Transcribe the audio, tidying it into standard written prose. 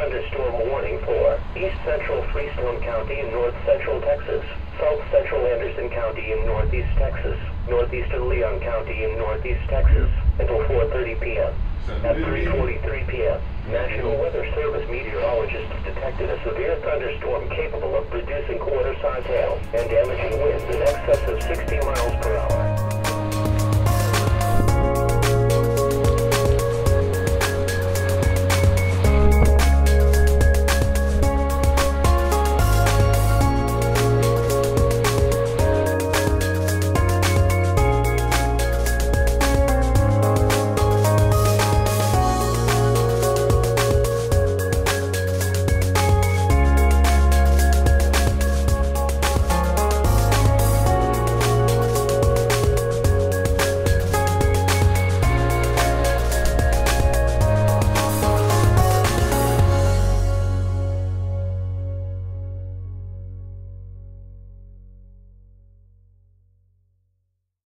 thunderstorm warning for east central Freestone County in north central Texas, south central Anderson County in northeast Texas, northeastern Leon County in northeast Texas, until 4:30 p.m. At 3:43 p.m., National Weather Service meteorologists detected a severe thunderstorm capable of producing quarter-size hail and damaging winds in excess of 60 miles per hour.